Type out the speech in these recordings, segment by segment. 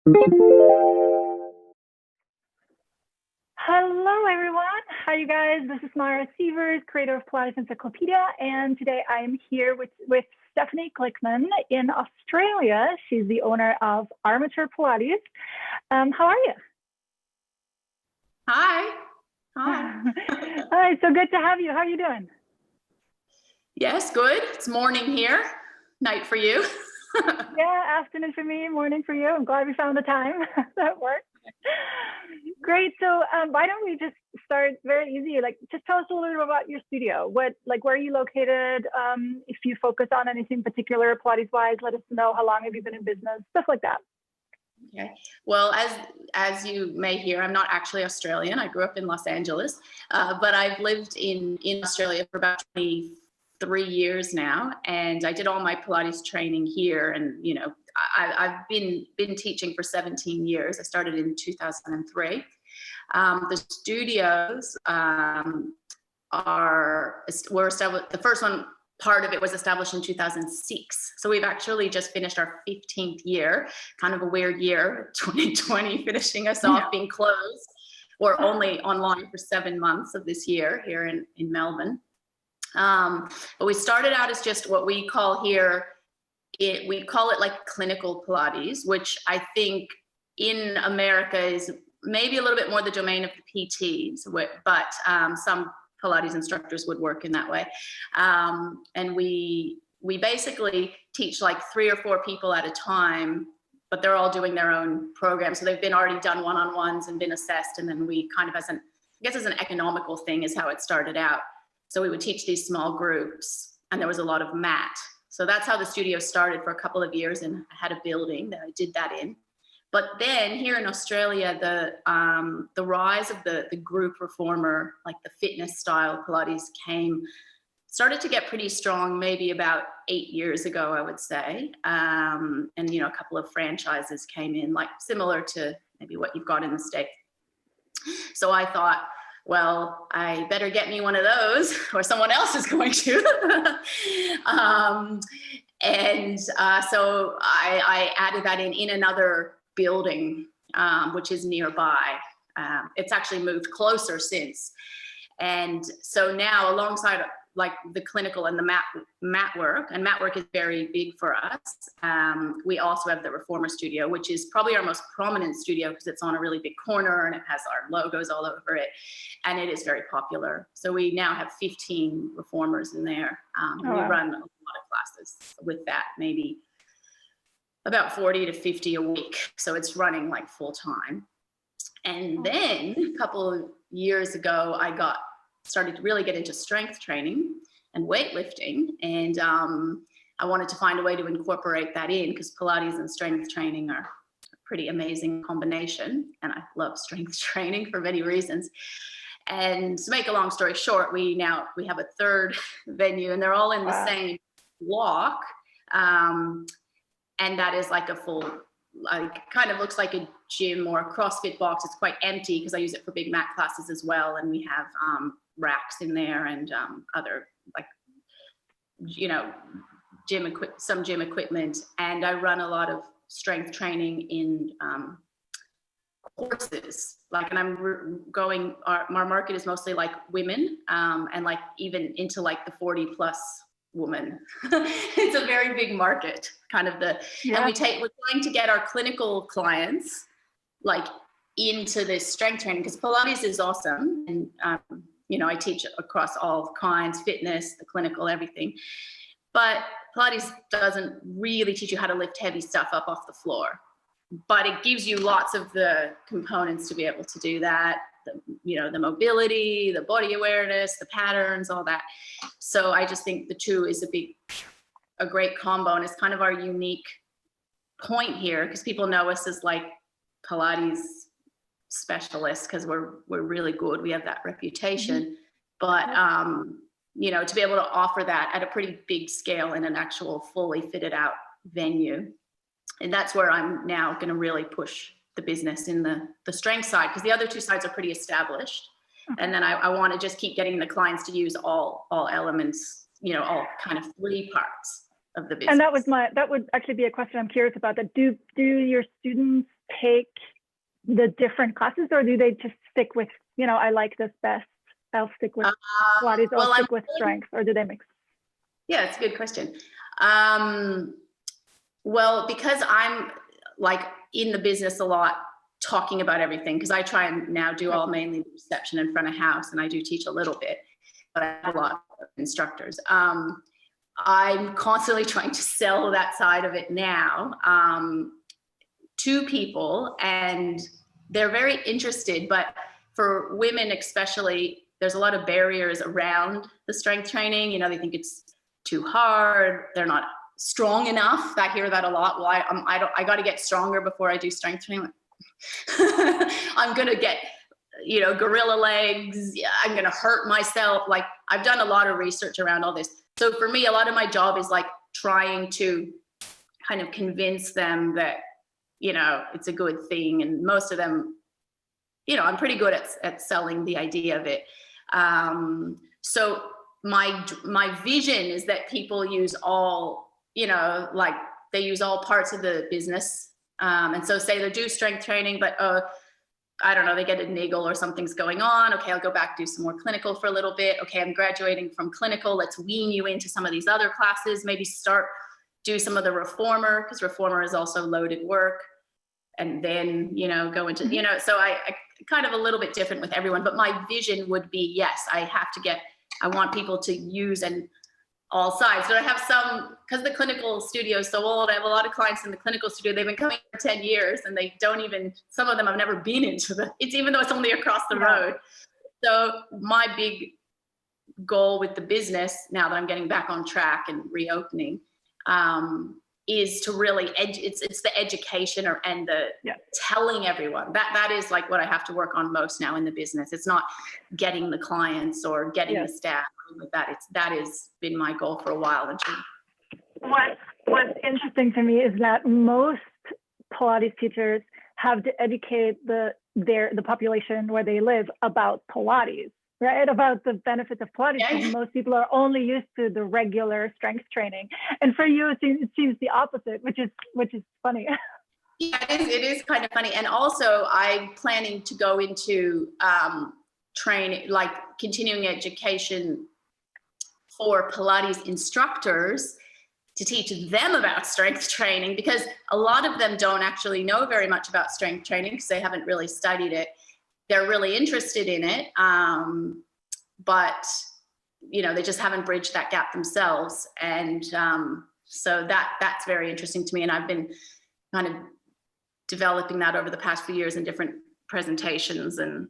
Hello, everyone. Hi, you guys. This is Sievers, creator of Pilates Encyclopedia, and today I'm here with Stephanie Glickman in Australia. She's the owner of Armature Pilates. How are you? Hi. Hi, so good to have you. How are you doing? Yes, good. It's morning here, night for you. Yeah, afternoon for me, morning for you. I'm glad we found the time that works. Great. So why don't we just start very easy? Just tell us a little bit about your studio. Where are you located? If you focus on anything particular, Pilates-wise, let us know. How long have you been in business? Stuff like that. Okay. Well, as you may hear, I'm not actually Australian. I grew up in Los Angeles, but I've lived in Australia for about 23 years now, and I did all my Pilates training here. And I've been teaching for 17 years. I started in 2003. The studios were established. The first one, part of it, was established in 2006. So we've actually just finished our 15th year. Kind of a weird year, 2020, finishing us off being closed. We're only online for 7 months of this year here in Melbourne. But we started out as just what we call here, we call it like clinical Pilates, which I think in America is maybe a little bit more the domain of the PTs, but some Pilates instructors would work in that way. And we basically teach like 3 or 4 people at a time, but they're all doing their own program. So they've been already done one-on-ones and been assessed. And then we kind of, as an economical thing is how it started out. So we would teach these small groups, and there was a lot of mat. So that's how the studio started for a couple of years, and I had a building that I did that in. But then here in Australia, the rise of the group reformer, like the fitness style Pilates started to get pretty strong maybe about 8 years ago, I would say. And, a couple of franchises came in, like similar to maybe what you've got in the States. So I thought, well, I better get me one of those or someone else is going to. So I added that in another building, which is nearby. It's actually moved closer since. And so now, alongside like the clinical and the mat work, and mat work is very big for us, we also have the reformer studio, which is probably our most prominent studio because it's on a really big corner and it has our logos all over it, and it is very popular. So we now have 15 reformers in there. We run a lot of classes with that, maybe about 40 to 50 a week. So it's running like full time. And then a couple of years ago, I started to really get into strength training and weightlifting. And I wanted to find a way to incorporate that in, because Pilates and strength training are a pretty amazing combination. And I love strength training for many reasons. And to make a long story short, we have a third venue, and they're all in the same block. And that is like a full, kind of looks like a gym or a CrossFit box. It's quite empty because I use it for big mat classes as well. And we have racks in there and other some gym equipment. And I run a lot of strength training in courses. And our market is mostly like women and like even into like the 40 plus woman. It's a very big market, kind of and we're trying to get our clinical clients like into this strength training, because Pilates is awesome. And, I teach across all kinds, fitness, the clinical, everything. But Pilates doesn't really teach you how to lift heavy stuff up off the floor, but it gives you lots of the components to be able to do that. The mobility, the body awareness, the patterns, all that. So I just think the two is a great combo, and it's kind of our unique point here, because people know us as like Pilates specialists because we're really good. We have that reputation, but to be able to offer that at a pretty big scale in an actual fully fitted out venue, and that's where I'm now going to really push the business in the strength side, because the other two sides are pretty established. And then I want to just keep getting the clients to use all elements, all kind of 3 parts of the business. And that would actually be a question I'm curious about. That do your students take the different classes, or do they just stick with, I like this best, I'll stick with Pilates, or stick with strength, or do they mix? Yeah, it's a good question. Well, because I'm like in the business a lot, talking about everything, because I try and now do all mainly reception in front of house, and I do teach a little bit, but I have a lot of instructors. I'm constantly trying to sell that side of it now to people, and they're very interested, but for women especially, there's a lot of barriers around the strength training. They think it's too hard, they're not strong enough. I hear that a lot. Well, I got to get stronger before I do strength training. I'm going to get, gorilla legs. I'm going to hurt myself. Like, I've done a lot of research around all this. So for me, a lot of my job is like trying to kind of convince them that, it's a good thing. And most of them, I'm pretty good at selling the idea of it. So my vision is that people use all, like they use all parts of the business. And so say they do strength training, but I don't know, they get a niggle or something's going on. Okay, I'll go back, do some more clinical for a little bit. Okay, I'm graduating from clinical. Let's wean you into some of these other classes. Maybe do some of the reformer, because reformer is also loaded work. And then, go into, so I kind of a little bit different with everyone, but my vision would be, yes, I want people to use and all sides. So I have some, because the clinical studio is so old, I have a lot of clients in the clinical studio. They've been coming for 10 years and they don't even, some of them have never been into even though it's only across the road. So my big goal with the business, now that I'm getting back on track and reopening, is to really it's the education and the telling everyone that is like what I have to work on most now in the business. It's not getting the clients or getting the staff like that. That has been my goal for a while. What's interesting to me is that most Pilates teachers have to educate the population where they live about Pilates, right? About the benefits of Pilates. Because most people are only used to the regular strength training, and for you, it seems the opposite, which is funny. Yeah, it is kind of funny, and also I'm planning to go into training, like continuing education for Pilates instructors, to teach them about strength training, because a lot of them don't actually know very much about strength training because they haven't really studied it. They're really interested in it, but they just haven't bridged that gap themselves. And so that's very interesting to me. And I've been kind of developing that over the past few years in different presentations and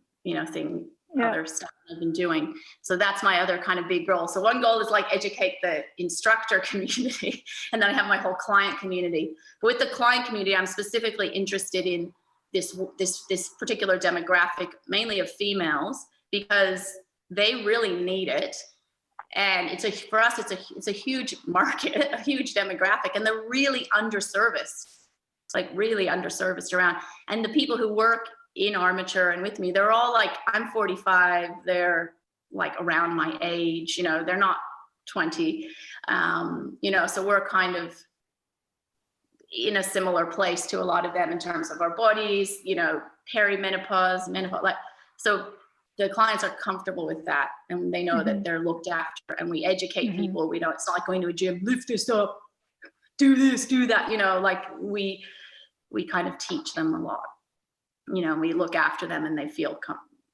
other stuff I've been doing. So that's my other kind of big goal. So one goal is like educate the instructor community, and then I have my whole client community. But with the client community, I'm specifically interested in this particular demographic, mainly of females, because they really need it. And for us, it's a huge market, a huge demographic, and they're really underserviced, around. And the people who work in Armature and with me, they're all like, I'm 45, they're like around my age, they're not 20, so we're kind of in a similar place to a lot of them in terms of our bodies, perimenopause, menopause, so the clients are comfortable with that, and they know that they're looked after, and we educate people. It's not like going to a gym, lift this up, do this, do that, we kind of teach them a lot. We look after them and they feel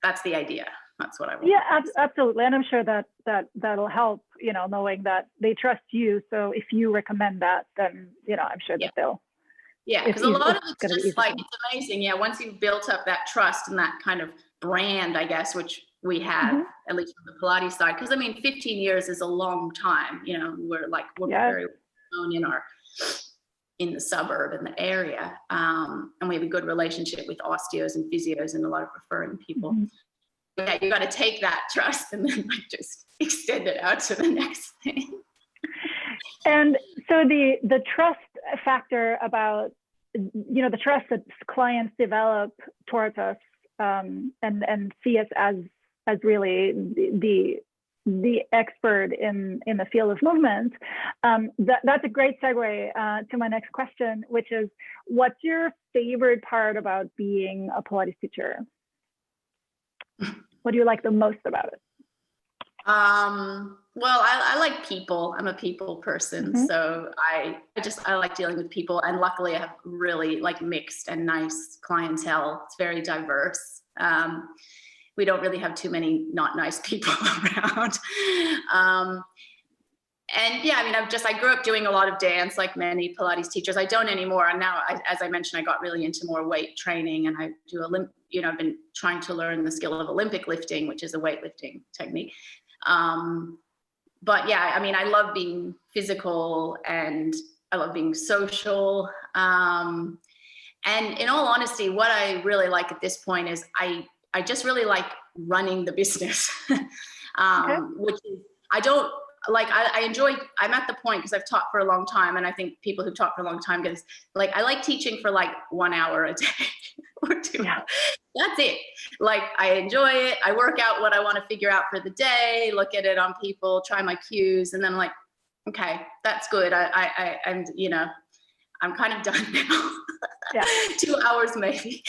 that's the idea. That's what I want. Yeah, absolutely. And I'm sure that'll help, knowing that they trust you. So if you recommend that, then, I'm sure that they'll. Yeah, because a lot of it's just like, it's amazing. Yeah, once you've built up that trust and that kind of brand, I guess, which we have, at least from the Pilates side. Because 15 years is a long time. We're very known in the suburb, in the area. And we have a good relationship with osteos and physios and a lot of referring people. Yeah, you got to take that trust and then just extend it out to the next thing. And so the trust factor about, the trust that clients develop towards us, and see us as really the expert in the field of movement, that's a great segue to my next question, which is, what's your favorite part about being a Pilates teacher? What do you like the most about it? Well, I like people. I'm a people person. Mm-hmm. So I like dealing with people, and luckily I have really like mixed and nice clientele. It's very diverse. We don't really have too many not nice people around. And yeah, I mean, I grew up doing a lot of dance like many Pilates teachers. I don't anymore. And now, as I mentioned, I got really into more weight training, and I do I've been trying to learn the skill of Olympic lifting, which is a weightlifting technique. But yeah, I mean, I love being physical and I love being social. And in all honesty, what I really like at this point is I just really like running the business, which is, I'm at the point, because I've taught for a long time, and I think people who've taught for a long time get this, like, I like teaching for like 1 hour a day or 2 hours. That's it. Like, I enjoy it. I work out what I want to figure out for the day, look at it on people, try my cues, and then I'm like, okay, that's good. I'm kind of done now. Yeah. 2 hours maybe.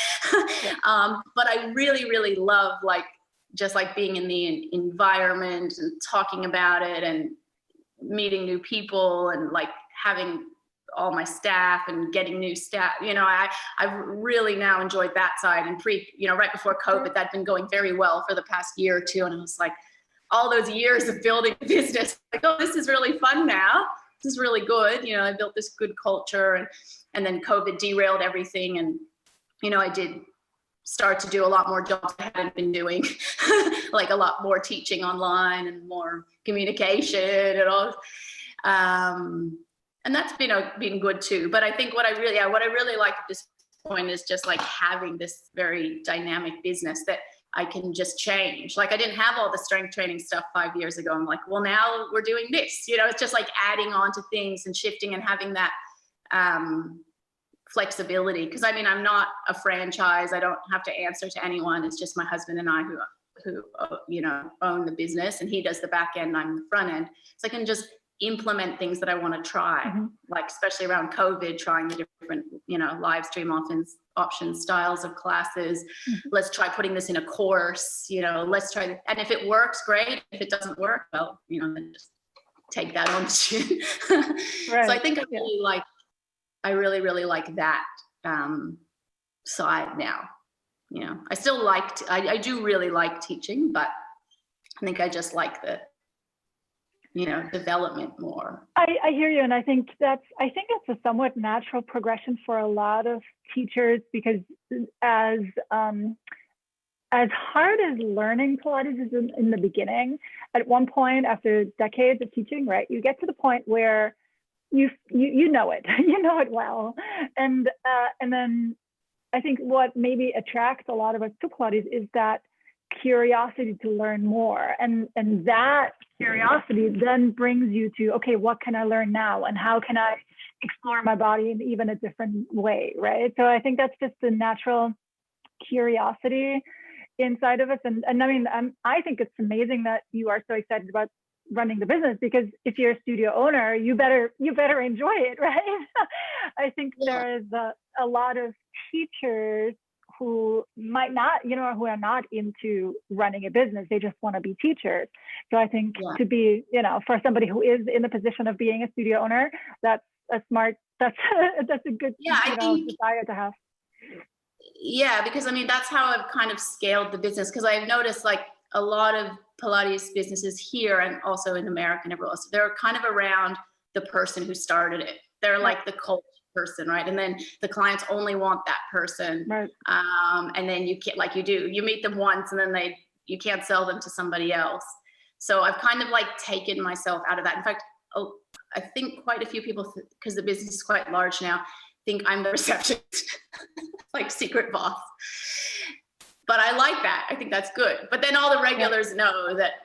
Yeah. But I really, really love just being in the environment and talking about it and meeting new people and like having all my staff and getting new staff. I've really now enjoyed that side, and right before COVID, that'd been going very well for the past year or two. And I was like, all those years of building a business, like, oh, this is really fun now. This is really good. I built this good culture, and then COVID derailed everything. And, I did start to do a lot more jobs I hadn't been doing, like a lot more teaching online and more communication and all. And that's been good too. But I think what I really like at this point is just like having this very dynamic business that I can just change. Like, I didn't have all the strength training stuff 5 years ago. I'm like, well, now we're doing this. It's just like adding on to things and shifting and having that flexibility. Because I mean, I'm not a franchise. I don't have to answer to anyone. It's just my husband and I who own the business, and he does the back end, I'm the front end. So I can just implement things that I want to try, like especially around COVID, trying the different, live stream options, styles of classes. Let's try putting this in a course, let's try. And if it works, great. If it doesn't work, well, then just take that on too. Right. So I think I really, really like that side now. I still I do really like teaching, but I think I just like the development more. I hear you, and I think it's a somewhat natural progression for a lot of teachers, because as hard as learning Pilates is in the beginning, at one point after decades of teaching, right, you get to the point where you know it, well, and then I think what maybe attracts a lot of us to Pilates is that curiosity to learn more, and that curiosity then brings you to, okay, what can I learn now, and how can I explore my body in even a different way, right? So I think that's just the natural curiosity inside of us, and I mean, I think it's amazing that you are so excited about running the business, because if you're a studio owner, you better enjoy it, right? I think there is a lot of teachers who might not, who are not into running a business. They just want to be teachers. So I think to be, for somebody who is in the position of being a studio owner, that's a good desire to have. Yeah, because I mean, that's how I've kind of scaled the business, because I've noticed like a lot of Pilates businesses here and also in America and everywhere else, they're kind of around the person who started it. They're like the cult person, right? And then the clients only want that person. Right. And then you can't, like you meet them once and then you can't sell them to somebody else. So I've kind of like taken myself out of that. In fact, I think quite a few people, because the business is quite large now, think I'm the receptionist, like secret boss. But I like that. I think that's good. But then all the regulars know that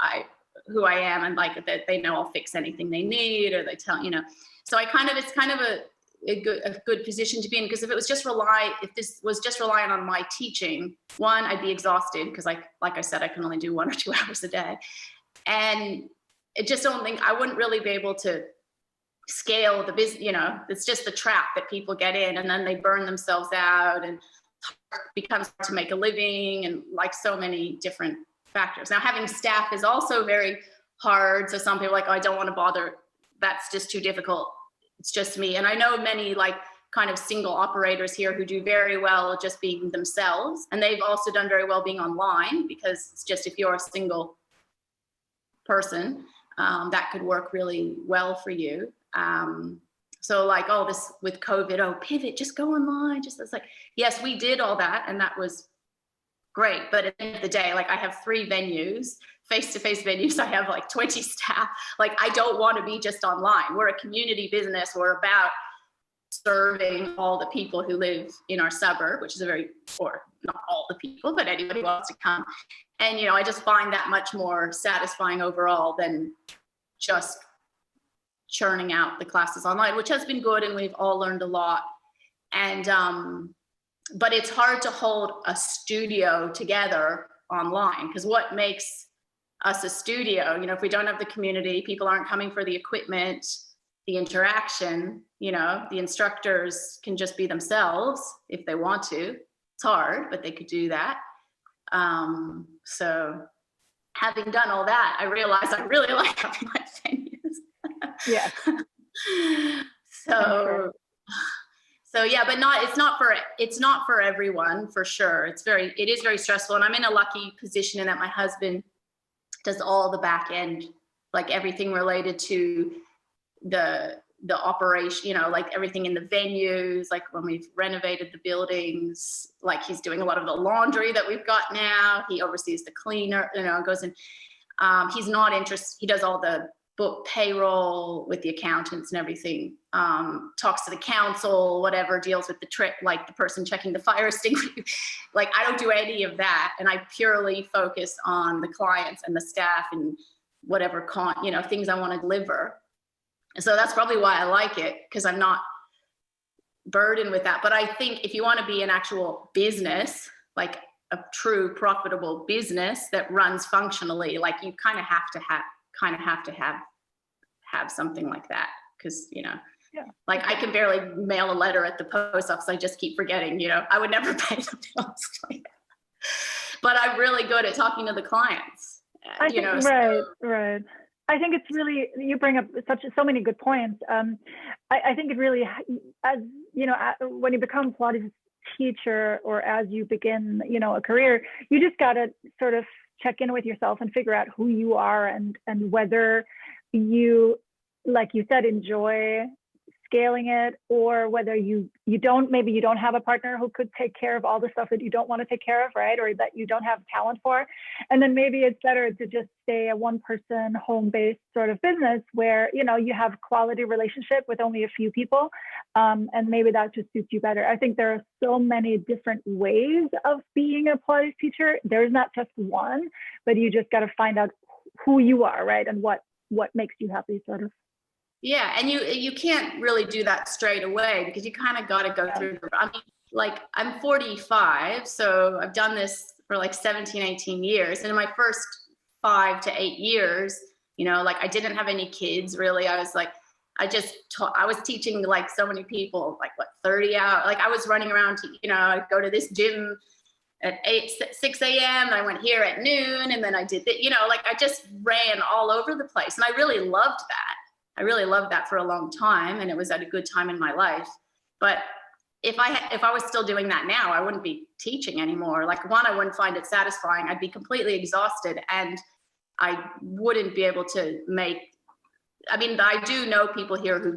who I am, and like that they know I'll fix anything they need, or they tell, So it's kind of a good position to be in, because if this was just relying on my teaching, one, I'd be exhausted, because like I said, I can only do 1 or 2 hours a day. And I just don't think, I wouldn't really be able to scale the business, you know, it's just the trap that people get in, and then they burn themselves out, and it becomes hard to make a living, and like so many different factors. Now, having staff is also very hard. So some people are like, oh, I don't want to bother. That's just too difficult. It's just me. And I know many like kind of single operators here who do very well just being themselves. And they've also done very well being online, because it's just, if you're a single person, that could work really well for you. So like, oh, this with COVID, oh, pivot, just go online. Just, it's like, yes, we did all that, and that was great. But at the end of the day, like I have 3 venues, face-to-face venues. I have like 20 staff. Like, I don't want to be just online. We're a community business. We're about serving all the people who live in our suburb, which is a very, or not all the people, but anybody who wants to come. And, you know, I just find that much more satisfying overall than just churning out the classes online, which has been good, and we've all learned a lot. And but it's hard to hold a studio together online, because what makes us a studio, you know, if we don't have the community, people aren't coming for the equipment, the interaction, you know, the instructors can just be themselves if they want to. It's hard, but they could do that. So having done all that, I realized I really like having my venues. Yeah. So yeah, but it's not for everyone, for sure. It is very stressful. And I'm in a lucky position in that my husband does all the back end, like everything related to the operation, you know, like everything in the venues, like when we've renovated the buildings, like he's doing a lot of the laundry that we've got now. He oversees the cleaner, you know, goes in. He's not interested. He does all the book payroll with the accountants and everything, talks to the council, whatever, deals with the trip, like the person checking the fire extinguisher. Like, I don't do any of that. And I purely focus on the clients and the staff and whatever things I want to deliver. And so that's probably why I like it, because I'm not burdened with that. But I think if you want to be an actual business, like a true profitable business that runs functionally, like you kind of have to have something like that, because, you know, yeah. Like I can barely mail a letter at the post office. I just keep forgetting, you know, I would never pay the bills. But I'm really good at talking to the clients. Right. I think it's really, you bring up so many good points. I think it really, as you know, when you become a Pilates teacher, or as you begin, you know, a career, you just got to sort of check in with yourself and figure out who you are, and whether you, like you said, enjoy scaling it, or whether you don't, maybe you don't have a partner who could take care of all the stuff that you don't want to take care of, right? Or that you don't have talent for. And then maybe it's better to just stay a one-person home-based sort of business where, you know, you have quality relationship with only a few people. And maybe that just suits you better. I think there are so many different ways of being a Pilates teacher. There's not just one, but you just got to find out who you are, right? And what makes you happy, sort of. Yeah, and you can't really do that straight away, because you kind of got to go through. I mean, like, I'm 45, so I've done this for like 17, 18 years. And in my first 5 to 8 years, you know, like I didn't have any kids really. I was like, I was teaching like so many people, like 30 hours. Like I was running around to, you know, I'd go to this gym at 6 a.m. I went here at noon, and then I did that, you know, like I just ran all over the place. And I really loved that. I really loved that for a long time, and it was at a good time in my life. But if I was still doing that now, I wouldn't be teaching anymore. Like, one, I wouldn't find it satisfying. I'd be completely exhausted, and I wouldn't be able to I mean, I do know people here who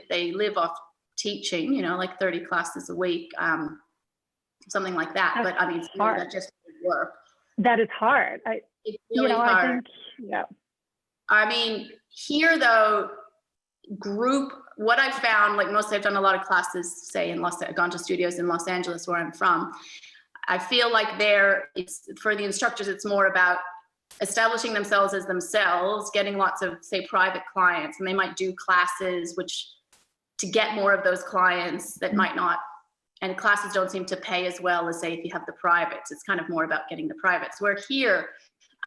they live off teaching, you know, like 30 classes a week, something like that. But I mean, that just wouldn't work. That is hard. It's really hard. I think, yeah. I mean, here though, what I've found, like mostly I've done a lot of classes, say I've gone to studios in Los Angeles, where I'm from. I feel like for the instructors, it's more about establishing themselves as themselves, getting lots of, say, private clients, and they might do classes to get more of those clients that might not, and classes don't seem to pay as well as, say, if you have the privates. It's kind of more about getting the privates. Where here,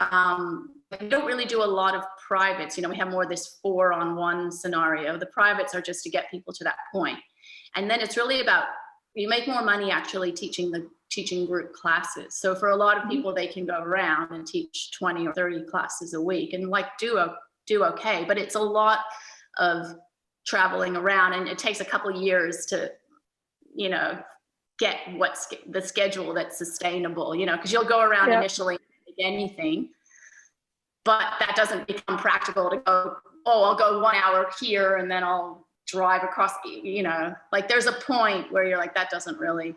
We don't really do a lot of privates. We have more this 4-on-1 scenario. The privates are just to get people to that point. And then it's really about, you make more money actually teaching group classes. So for a lot of people, they can go around and teach 20 or 30 classes a week and do okay. But it's a lot of traveling around, and it takes a couple of years to, get what's the schedule that's sustainable, because you'll go around initially and take anything, but that doesn't become practical to go, I'll go 1 hour here and then I'll drive across, like there's a point where you're like, that doesn't really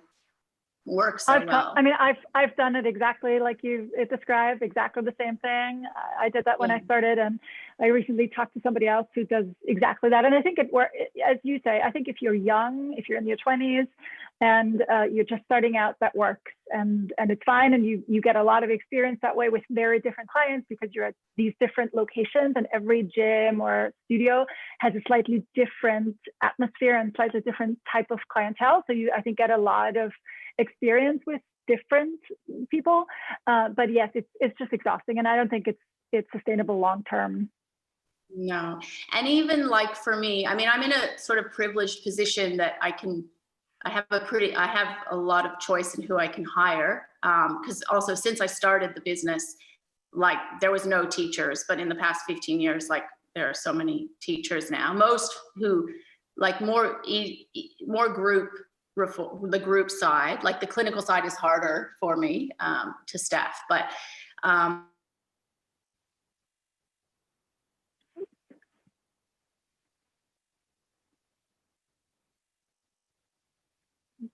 work so well. I've done it exactly like you described, exactly the same thing. I did that when I started, and I recently talked to somebody else who does exactly that. And I think as you say, I think if you're young, if you're in your 20s and you're just starting out, that works, and it's fine. And you get a lot of experience that way with very different clients, because you're at these different locations, and every gym or studio has a slightly different atmosphere and slightly different type of clientele. So I think get a lot of experience with different people, but yes, it's just exhausting, and I don't think it's sustainable long term. No, and even like for me, I'm in a sort of privileged position that I have a lot of choice in who I can hire, because also since I started the business, like there was no teachers, but in the past 15 years, like there are so many teachers now, most who like more group. The group side, like the clinical side is harder for me to staff, but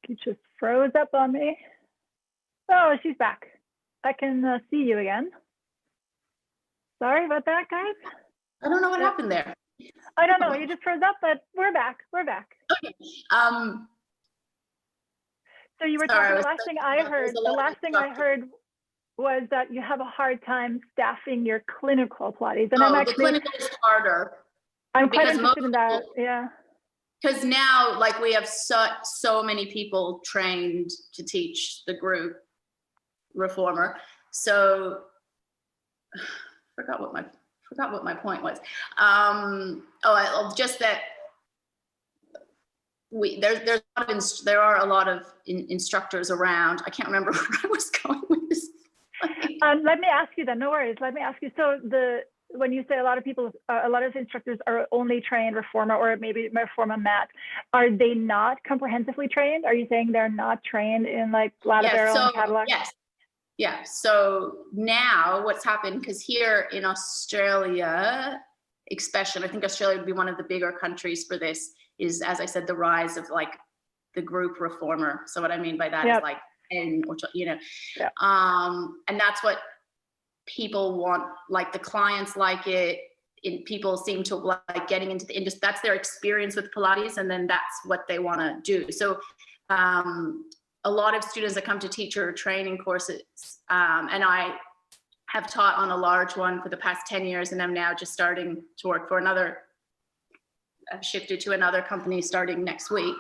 you just froze up on me. Oh, she's back. I can see you again. Sorry about that, guys. I don't know what happened there. I don't know. You just froze up, but we're back. Okay. So you were talking, the last thing I heard was that you have a hard time staffing your clinical Pilates. And the clinical is harder. I'm quite interested in that, yeah. Because now, like, we have so many people trained to teach the group reformer. So, forgot what my point was. Just that. There are a lot of instructors around. I can't remember where I was going with this. Let me ask you then. No worries. Let me ask you. So when you say a lot of instructors are only trained reformer or maybe reformer mat, are they not comprehensively trained? Are you saying they're not trained in like lateral and Cadillac? Yes. Yeah. So now what's happened, because here in Australia, especially, I think Australia would be one of the bigger countries for this, is, as I said, the rise of like the group reformer. So what I mean by that is like, and that's what people want. Like the clients like it. People seem to like getting into the industry. That's their experience with Pilates, and then that's what they want to do. So a lot of students that come to teacher training courses, and I have taught on a large one for the past 10 years, and I'm now just starting to work for another. I've shifted to another company starting next week.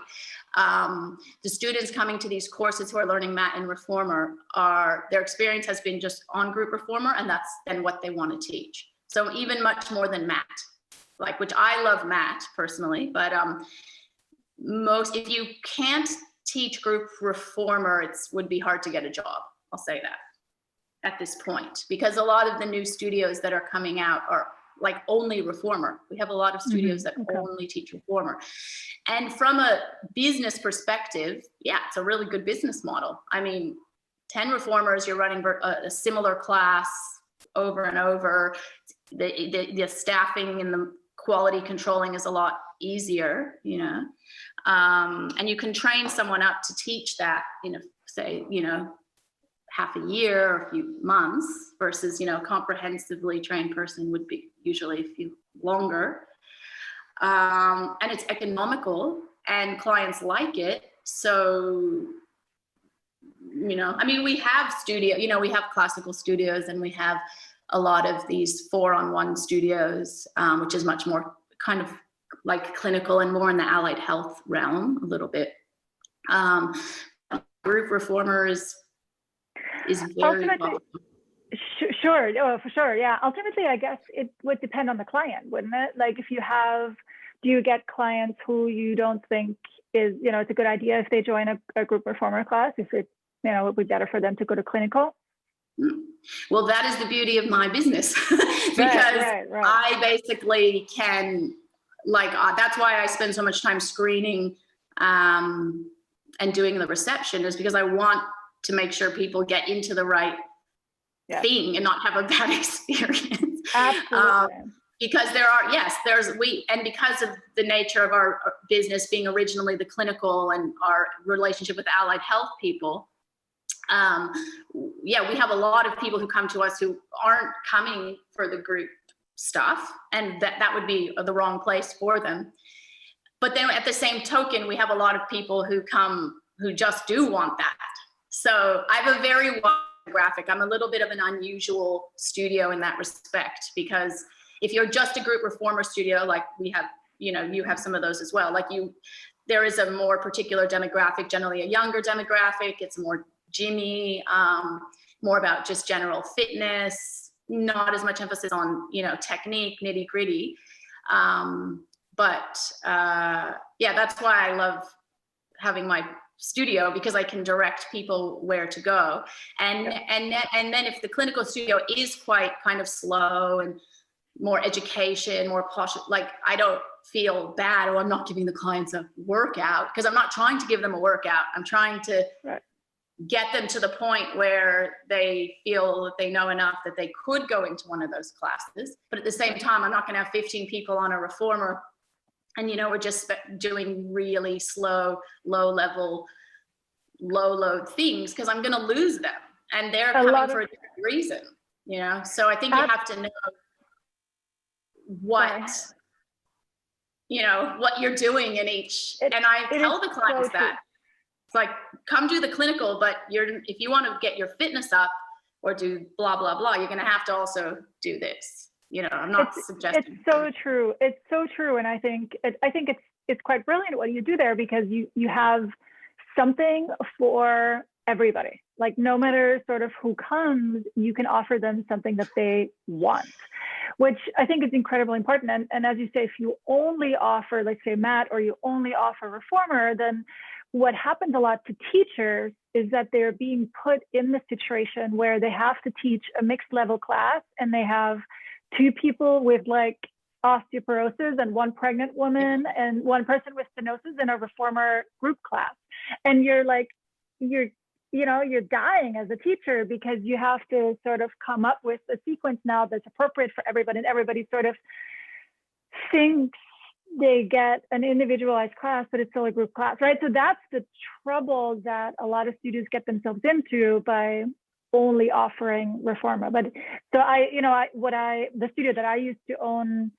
The students coming to these courses who are learning mat and reformer, their experience has been just on group reformer, and that's then what they want to teach. So even much more than mat, like, which I love mat personally, but if you can't teach group reformer, it would be hard to get a job. I'll say that at this point, because a lot of the new studios that are coming out are like only reformer. We have a lot of studios that only teach reformer. And from a business perspective, yeah, it's a really good business model. I mean, 10 reformers, you're running a similar class over and over. The staffing and the quality controlling is a lot easier, and you can train someone up to teach that, say, half a year or a few months versus, comprehensively trained person would be usually a few longer. And it's economical and clients like it. So, we have we have classical studios, and we have a lot of these 4-on-1 studios, which is much more kind of like clinical and more in the allied health realm a little bit. Group reformer is very ultimately, Sure. Oh, for sure. Yeah. Ultimately, I guess it would depend on the client, wouldn't it? Like if you have, do you get clients who you don't think is, it's a good idea if they join a group reformer class, if it, it would be better for them to go to clinical? Well, that is the beauty of my business because Right. I basically can, that's why I spend so much time screening and doing the reception, is because I want to make sure people get into the right thing and not have a bad experience. Absolutely. Because and because of the nature of our business being originally the clinical and our relationship with allied health people, we have a lot of people who come to us who aren't coming for the group stuff, and that would be the wrong place for them. But then at the same token, we have a lot of people who come who just do want that. So I have a very wide demographic. I'm a little bit of an unusual studio in that respect, because if you're just a group reformer studio, like we have, you have some of those as well. There is a more particular demographic, generally a younger demographic. It's more gymmy, more about just general fitness, not as much emphasis on, technique, nitty gritty. But that's why I love having my studio, because I can direct people where to go. And then if the clinical studio is quite kind of slow and more education, more posh, I don't feel bad, I'm not giving the clients a workout, because I'm not trying to give them a workout. I'm trying to get them to the point where they feel that they know enough that they could go into one of those classes. But at the same time, I'm not going to have 15 people on a reformer and, we're just doing really slow, low level, low load things, because I'm going to lose them, and they're coming for a different reason, So I think you have to know what you're doing in each. And I tell the clients that it's like, come do the clinical, but if you want to get your fitness up or do blah, blah, blah, you're going to have to also do this. I'm not suggesting. It's so true. It's so true. And I think it's quite brilliant what you do there, because you have something for everybody. Like no matter sort of who comes, you can offer them something that they want, which I think is incredibly important. And as you say, if you only offer, let's say, mat, or you only offer reformer, then what happens a lot to teachers is that they're being put in the situation where they have to teach a mixed level class, and they have two people with osteoporosis and one pregnant woman and one person with stenosis in a reformer group class. And you're dying as a teacher, because you have to sort of come up with a sequence now that's appropriate for everybody, and everybody sort of thinks they get an individualized class, but it's still a group class, right? So that's the trouble that a lot of students get themselves into by only offering reformer. But so the studio that I used to own,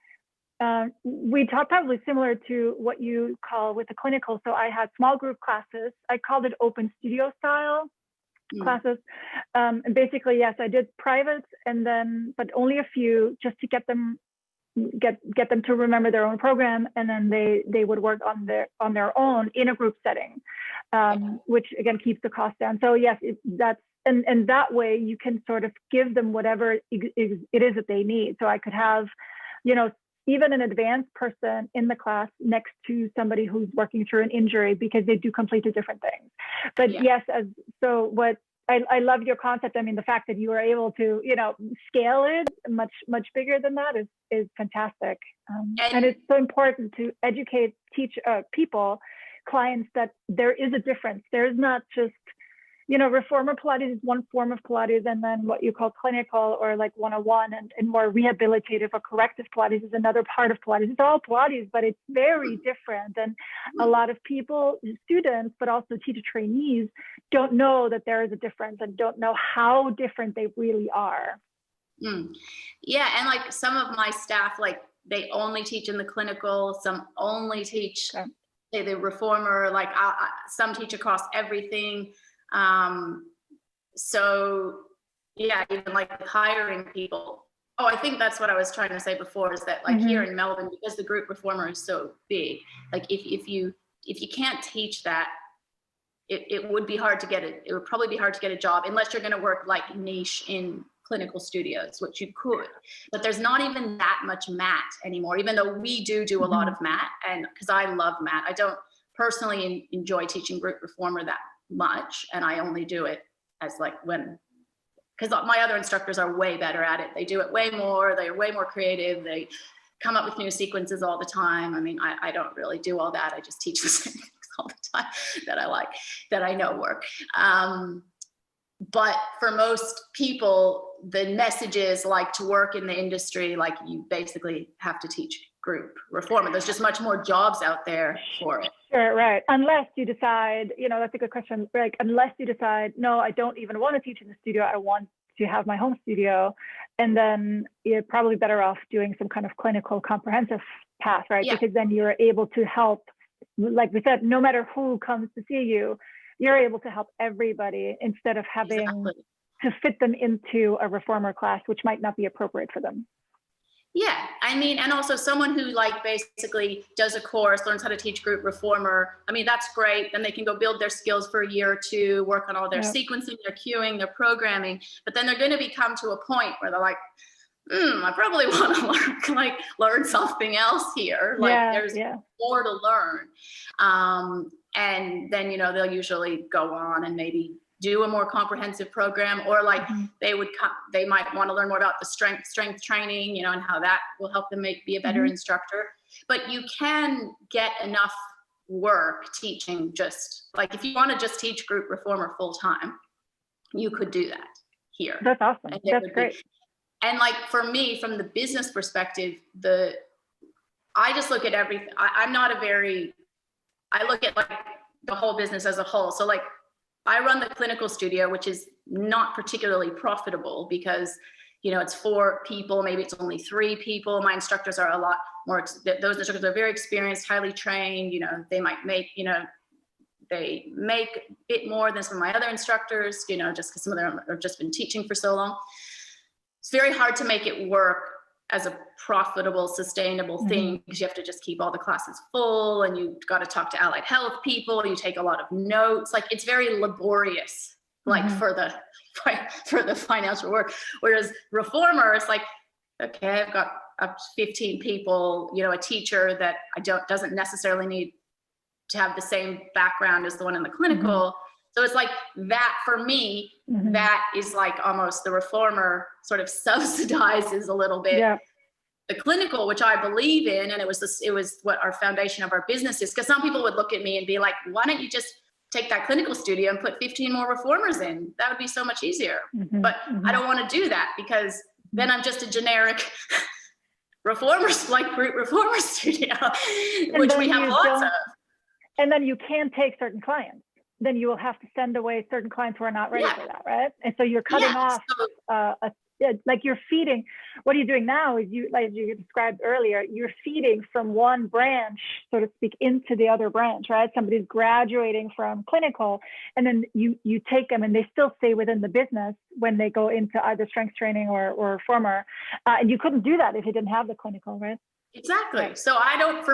we taught probably similar to what you call with the clinical. So I had small group classes. I called it open studio style classes. And basically, yes, I did privates, but only a few, just to get them to remember their own program, and then they would work on their own in a group setting, which again keeps the cost down. So yes, and that way you can sort of give them whatever it is that they need. So I could have, even an advanced person in the class next to somebody who's working through an injury, because they do completely different things. But yes, what I love your concept. I mean, the fact that you are able to, scale it much bigger than that is fantastic. And it's so important to educate, clients, that there is a difference. There's not just, reformer Pilates is one form of Pilates, and then what you call clinical or like 101 and more rehabilitative or corrective Pilates is another part of Pilates. It's all Pilates, but it's very different. And a lot of people, students, but also teacher trainees, don't know that there is a difference and don't know how different they really are. Yeah, and some of my staff, they only teach in the clinical, some only teach, say, the reformer, some teach across everything. So yeah, even hiring people. Oh, I think that's what I was trying to say before, is that here in Melbourne, because the group reformer is so big, if you can't teach that, it would be hard to get it. It would probably be hard to get a job unless you're going to work niche in clinical studios, which you could, but there's not even that much mat anymore, even though we do a lot of mat. And because I love mat, I don't personally enjoy teaching group reformer that much. And I only do it as like because my other instructors are way better at it. They do it way more. They're way more creative. They come up with new sequences all the time. I mean, I don't really do all that. I just teach the same things all the time that I like, that I know work. But for most people, the message is like to work in the industry, like you basically have to teach group reformer. There's just much more jobs out there for it. Sure, right. Unless you decide, that's a good question. Like, unless you decide, no, I don't even want to teach in the studio. I want to have my home studio. And then you're probably better off doing some kind of clinical comprehensive path, right? Yeah. Because then you're able to help, like we said, no matter who comes to see you, you're able to help everybody instead of having to fit them into a reformer class, which might not be appropriate for them. Yeah, I mean, and also someone who like basically does a course, learns how to teach group reformer. I mean, that's great. Then they can go build their skills for a year or two, work on all their sequencing, their cueing, their programming. But then they're going to come to a point where they're like, I probably want to learn something else here. Like there's more to learn. And then, they'll usually go on and maybe do a more comprehensive program, or like they might want to learn more about the strength training, and how that will help them be a better instructor. But you can get enough work teaching, just like if you want to just teach group reformer full time, you could do that here. That's awesome. That's great. And like for me, from the business perspective, I just look at everything. I look at like the whole business as a whole. So like I run the clinical studio, which is not particularly profitable because, it's 4 people, maybe it's only 3 people. My instructors are a lot more, those instructors are very experienced, highly trained, they might make, they make a bit more than some of my other instructors, just because some of them have just been teaching for so long. It's very hard to make it work as a profitable, sustainable thing, because you have to just keep all the classes full, and you've got to talk to allied health people. You take a lot of notes. Like it's very laborious, like for the financial work. Whereas reformer, it's like, okay, I've got up to 15 people, a teacher that doesn't necessarily need to have the same background as the one in the clinical. So it's like that for me, that is like almost the reformer sort of subsidizes a little bit the clinical, which I believe in. And it was what our foundation of our business is. Because some people would look at me and be like, why don't you just take that clinical studio and put 15 more reformers in? That would be so much easier. But I don't want to do that, because then I'm just a generic reformers, like group reformer studio, which we have lots of. And then you can take certain clients. Then you will have to send away certain clients who are not ready for that, right? And so you're cutting off, like you're feeding. What you're doing now is like you described earlier, you're feeding from one branch, so to speak, into the other branch, right? Somebody's graduating from clinical, and then you take them, and they still stay within the business when they go into either strength training or reformer. And you couldn't do that if you didn't have the clinical, right? Exactly. So I don't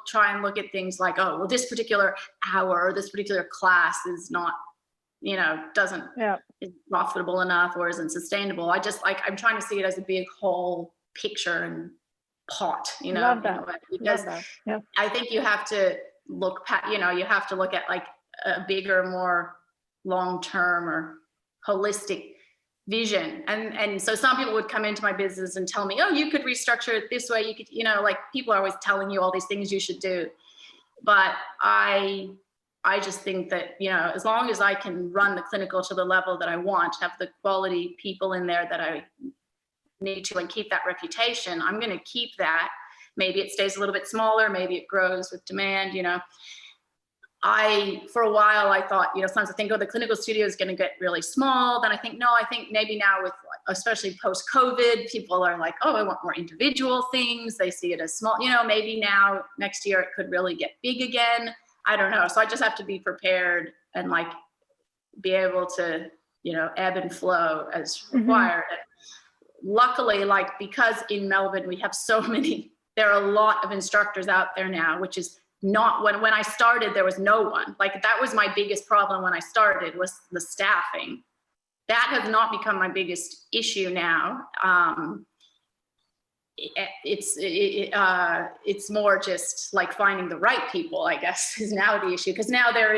try and look at things like, oh, well, this particular hour or this particular class is not, is profitable enough or isn't sustainable. I'm trying to see it as a big whole picture and pot, Love that. Because I think you have to look at like a bigger, more long-term or holistic vision. And so some people would come into my business and tell me, oh, you could restructure it this way. You could, like people are always telling you all these things you should do. But I just think that, as long as I can run the clinical to the level that I want, have the quality people in there that I need to, and keep that reputation, I'm going to keep that. Maybe it stays a little bit smaller. Maybe it grows with demand, for a while, I thought, sometimes I think, oh, the clinical studio is going to get really small. Then I think maybe now with, especially post-COVID, people are like, oh, I want more individual things. They see it as small, maybe now next year it could really get big again. I don't know. So I just have to be prepared and like be able to, ebb and flow as required. Luckily, like, because in Melbourne, we have there are a lot of instructors out there now, which is not when I started, there was no one. Like that was my biggest problem when I started, was the staffing. that has not become my biggest issue now. It's more just like finding the right people, I guess, is now the issue, because now there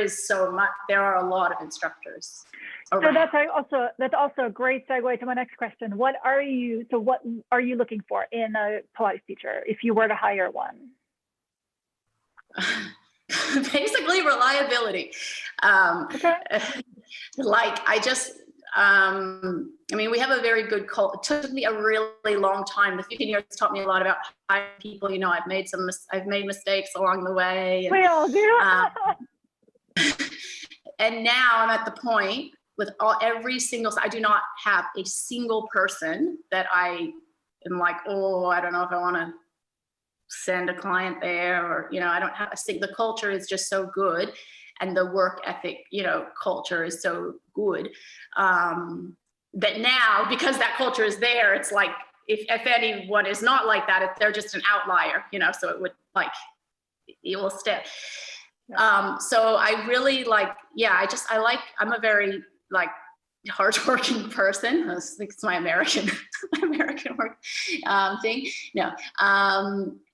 are a lot of instructors around. So that's also a great segue to my next question. What are you looking for in a Pilates teacher if you were to hire one? Basically reliability. Okay. Like I mean, we have a very good culture. It took me a really long time. The 15 years taught me a lot about hiring people. You know, I've made mistakes along the way. And, we all do. And now I'm at the point with I do not have a single person that I am like, oh, I don't know if I want to send a client there, or, you know, I don't have the culture is just so good. And the work ethic, you know, culture is so good, that now, because that culture is there, it's like, if anyone is not like that, if they're just an outlier, you know, so it would it will stay. So I really I'm a very hardworking person. I think it's my American work thing. No.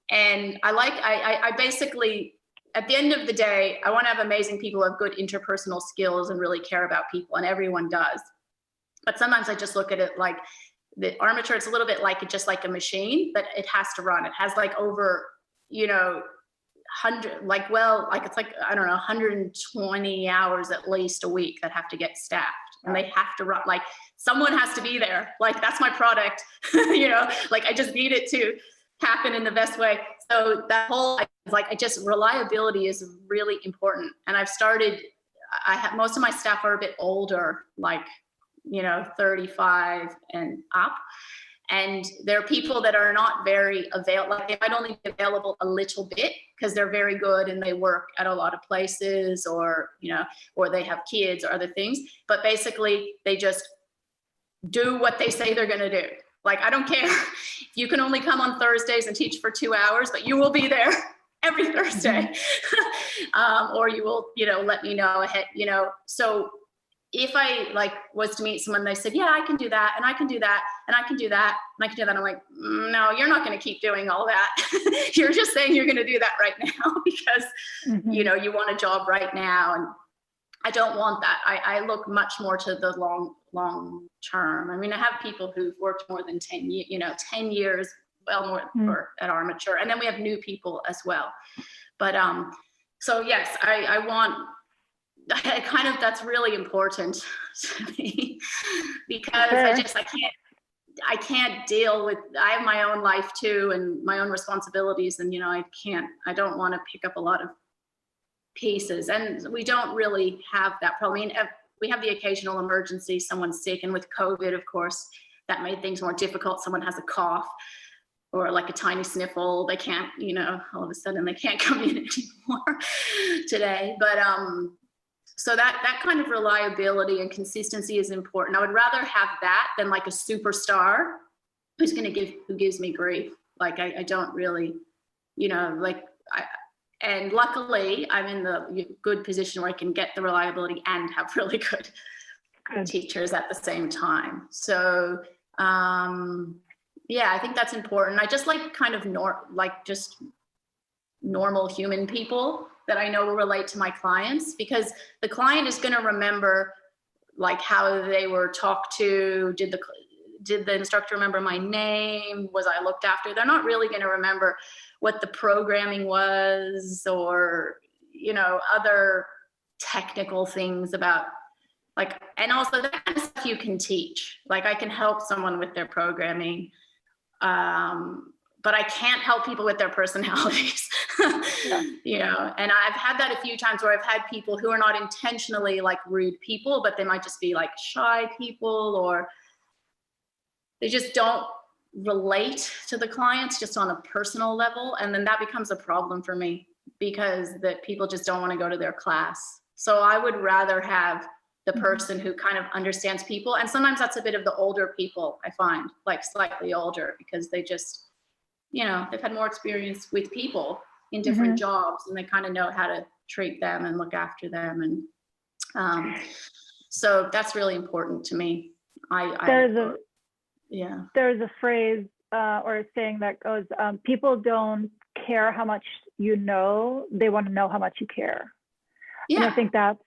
And I basically, at the end of the day, I want to have amazing people who have good interpersonal skills and really care about people, and everyone does. But sometimes I just look at it like the Armature, it's a little bit just like a machine, but it has to run. It has over, you know, 120 hours at least a week that have to get staffed, and they have to run. Someone has to be there. That's my product, you know, I just need it to happen in the best way. So that whole, reliability is really important. And most of my staff are a bit older, 35 and up. And there are people that are not very available. They might only be available a little bit because they're very good and they work at a lot of places, or, you know, or they have kids or other things. But basically they just do what they say they're going to do. I don't care if you can only come on Thursdays and teach for 2 hours, but you will be there every Thursday. Or you will, you know, let me know ahead, you know. So if I was to meet someone, they said, yeah, I can do that, and I can do that, and I can do that, and I can do that. I'm like, no, you're not going to keep doing all that. You're just saying you're going to do that right now because, you know, you want a job right now. And I don't want that. I look much more to the long term. I mean, I have people who've worked more than 10 years, well, more at Armature. And then we have new people as well. But so yes, I want, that's really important to me, because I can't deal with, I have my own life too, and my own responsibilities. And, you know, I don't want to pick up a lot of pieces. And we don't really have that problem. I mean, we have the occasional emergency, someone's sick, and with COVID, of course, that made things more difficult. Someone has a cough or a tiny sniffle, they can't, you know, all of a sudden they can't come in anymore today. But so that kind of reliability and consistency is important. I would rather have that than a superstar who gives me grief. I don't really, you know, and luckily I'm in the good position where I can get the reliability and have really good teachers at the same time. So yeah, I think that's important. I just just normal human people that I know will relate to my clients, because the client is going to remember how they were talked to. Did the instructor remember my name? Was I looked after? They're not really going to remember what the programming was, or, you know, other technical things about and also that kind of stuff you can teach. I can help someone with their programming, but I can't help people with their personalities. Yeah. You know, and I've had that a few times where I've had people who are not intentionally rude people, but they might just be shy people, or they just don't relate to the clients just on a personal level. And then that becomes a problem for me, because that people just don't want to go to their class. So I would rather have the person who kind of understands people. And sometimes that's a bit of the older people, I find, slightly older, because they just, you know, they've had more experience with people in different jobs, and they kind of know how to treat them and look after them. And So that's really important to me. There's a phrase or a saying that goes, people don't care how much you know, they want to know how much you care. Yeah. And I think that's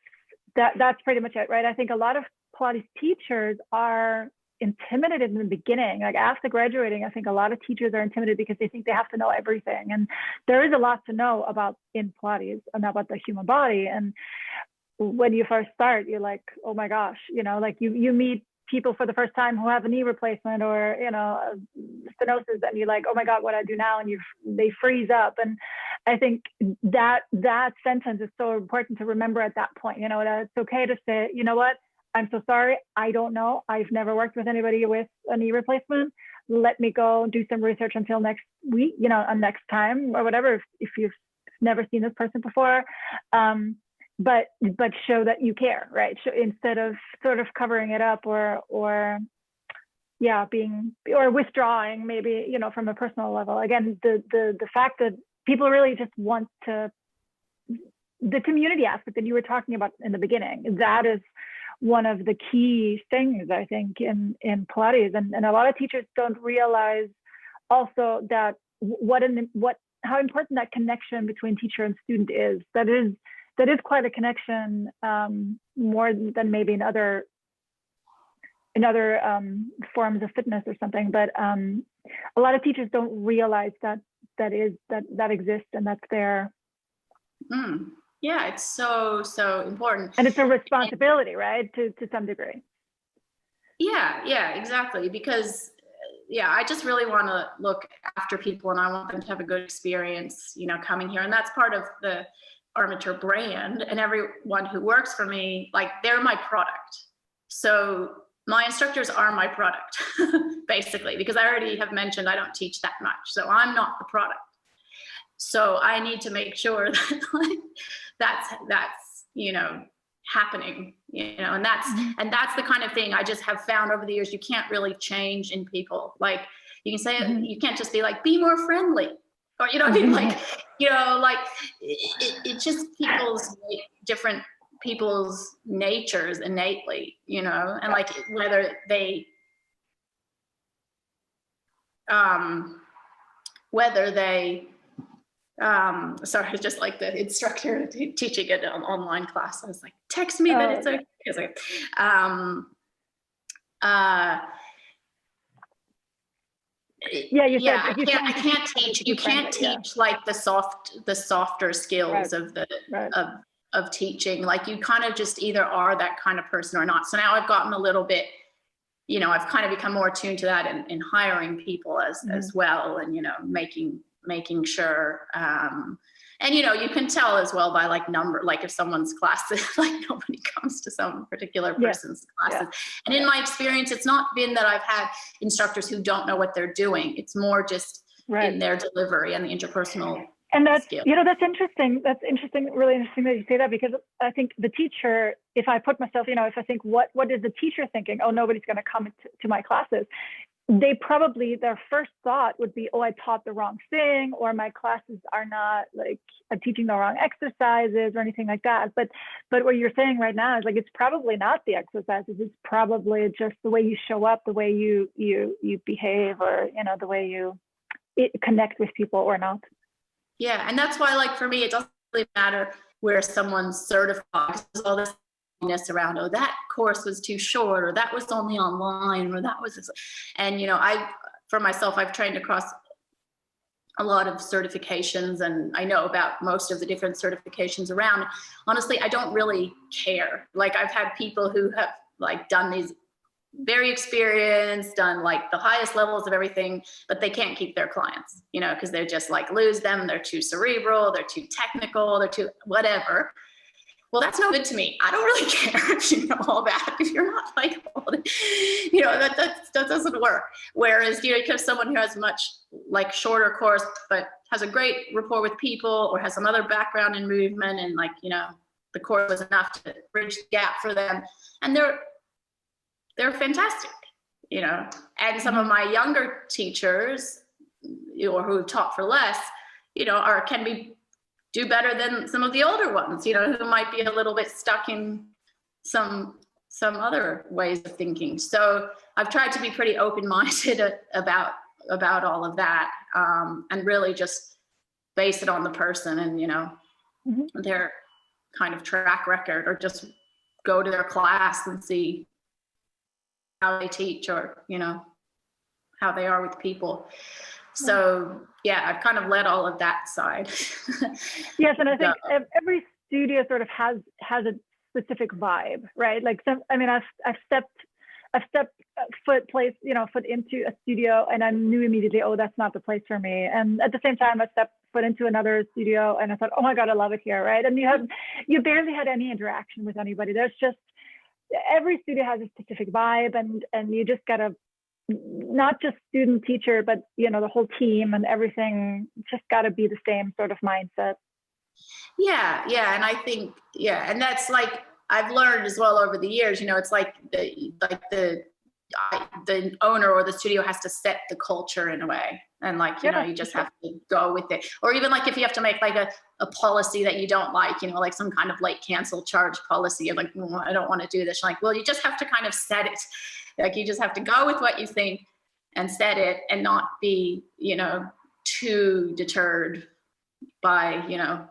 pretty much it, right? I think a lot of Pilates teachers are intimidated in the beginning. Like after graduating, I think a lot of teachers are intimidated because they think they have to know everything. And there is a lot to know about in Pilates and about the human body. And when you first start, you're like, oh my gosh, like you meet people for the first time who have a knee replacement or, stenosis, and you're like, oh my God, what do I do now? And they freeze up. And I think that sentence is so important to remember at that point, that it's okay to say, you know what, I'm so sorry, I don't know. I've never worked with anybody with a knee replacement. Let me go do some research until next week, next time or whatever, if you've never seen this person before. But show that you care, right? So instead of sort of covering it up or withdrawing maybe, from a personal level. Again, the fact that people really just want the community aspect that you were talking about in the beginning, that is one of the key things, I think, in Pilates. And a lot of teachers don't realize also that how important that connection between teacher and student is. That is quite a connection, more than maybe in other forms of fitness or something. But a lot of teachers don't realize that exists and that's there. Yeah, it's so important. And it's a responsibility, right? To some degree. Yeah, exactly. Because I just really want to look after people and I want them to have a good experience, coming here. And that's part of the Armature brand, and everyone who works for me, like, they're my product. So my instructors are my product, basically, because I already have mentioned I don't teach that much. So I'm not the product. So I need to make sure that that's happening, and that's the kind of thing I just have found over the years. You can't really change in people. Like you can say, you can't just be like, be more friendly. Or, I mean, like, it's just different people's natures innately, and like whether they, sorry, just like the instructor teaching an online class. I was like, text me that it's okay. It's okay. I can't teach. You can't teach like the softer skills of teaching. Like you kind of just either are that kind of person or not. So now I've gotten a little bit, I've kind of become more attuned to that in hiring people as well, and making sure. And you can tell as well by like number, like if someone's classes, like nobody comes to some particular person's classes. And in my experience, it's not been that I've had instructors who don't know what they're doing. It's more just in their delivery and the interpersonal skill. That's interesting. That's interesting, really interesting that you say that, because I think the teacher, if I put myself, if I think, what is the teacher thinking? Oh, nobody's going to come to my classes. They probably, their first thought would be, oh, I taught the wrong thing, or my classes are not, like, I'm teaching the wrong exercises or anything like that. But what you're saying right now is like, it's probably not the exercises. It's probably just the way you show up, the way you behave, or, the way you connect with people or not. Yeah. And that's why, like, for me, it doesn't really matter where someone's certified. There's all this around, oh, that course was too short, or that was only online, or that was this. And for myself, I've trained across a lot of certifications, and I know about most of the different certifications around. Honestly, I don't really care. Like, I've had people who have like done these very experienced, done like the highest levels of everything, but they can't keep their clients, because they're just like, lose them, they're too cerebral, they're too technical, they're too whatever. Well, that's no good to me. I don't really care if you know all that. If you're not like, that doesn't work. Whereas, you have someone who has much like shorter course, but has a great rapport with people, or has some other background in movement, and like, the course was enough to bridge the gap for them. And they're fantastic, and some of my younger teachers, or who have taught for less, can do better than some of the older ones, who might be a little bit stuck in some some other ways of thinking. So I've tried to be pretty open-minded about all of that, and really just base it on the person and, you know, their kind of track record, or just go to their class and see how they teach, or, you know, how they are with people. So yeah, I've kind of let all of that side. Yes, and I think every studio sort of has a specific vibe, right? Like I've stepped foot into a studio and I knew immediately, oh, that's not the place for me. And at the same time, I stepped foot into another studio and I thought, oh my God, I love it here, right? And you barely had any interaction with anybody. There's just, every studio has a specific vibe, and you just gotta, not just student teacher, but, you know, the whole team and everything just gotta be the same sort of mindset. Yeah. And I think, and that's like, I've learned as well over the years, you know, it's like the owner or the studio has to set the culture in a way. And like, you know, you just have to go with it. Or even like if you have to make like a policy that you don't like, you know, like some kind of late cancel charge policy, you're like, I don't want to do this. You're like, well, you just have to kind of set it. Like you just have to go with what you think and set it, and not be, you know, too deterred by, you know,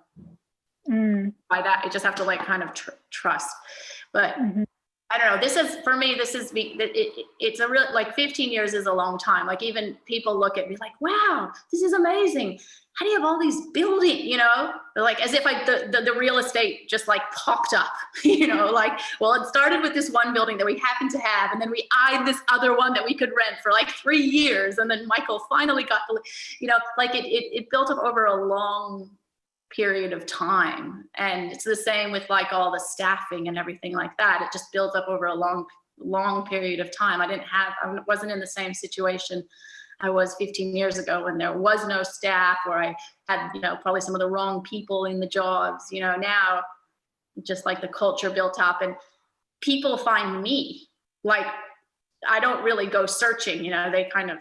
by that. You just have to like kind of trust. But I don't know, this is, for me, it's a real, like 15 years is a long time. Like even people look at me like, wow, this is amazing. How do you have all these buildings, you know? They're like, as if the real estate just like popped up, you know, like, well, it started with this one building that we happened to have, and then we eyed this other one that we could rent for like 3 years. And then Michael finally got you know, like it built up over a long period of time. And it's the same with like all the staffing and everything like that. It just builds up over a long period of time. I wasn't in the same situation I was 15 years ago when there was no staff, or I had, you know, probably some of the wrong people in the jobs. You know, now just like the culture built up, and people find me. Like I don't really go searching, you know, they kind of,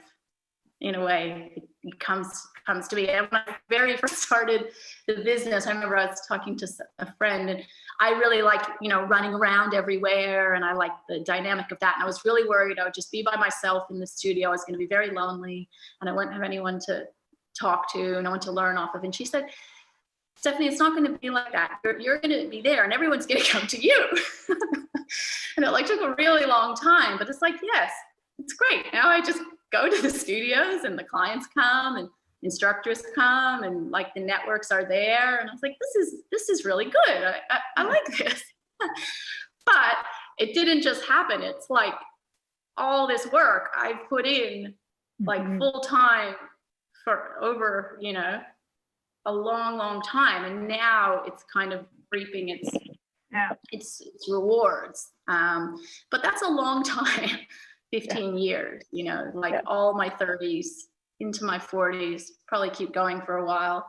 in a way, it comes to me. And when I very first started the business, I remember I was talking to a friend, and I really liked, you know, running around everywhere, and I liked the dynamic of that. And I was really worried I would just be by myself in the studio. I was going to be very lonely, and I wouldn't have anyone to talk to, no one to learn off of. And she said, Stephanie, it's not going to be like that. You're going to be there, and everyone's going to come to you. And it like took a really long time, but it's like, yes, it's great. Now I just go to the studios, and the clients come, and instructors come, and like the networks are there. And I was like, this is really good. I like this. But it didn't just happen. It's like all this work I've put in like full time for over, you know, a long time. And now it's kind of reaping its rewards. But that's a long time, 15 years, you know, like all my 30s into my 40s, probably keep going for a while.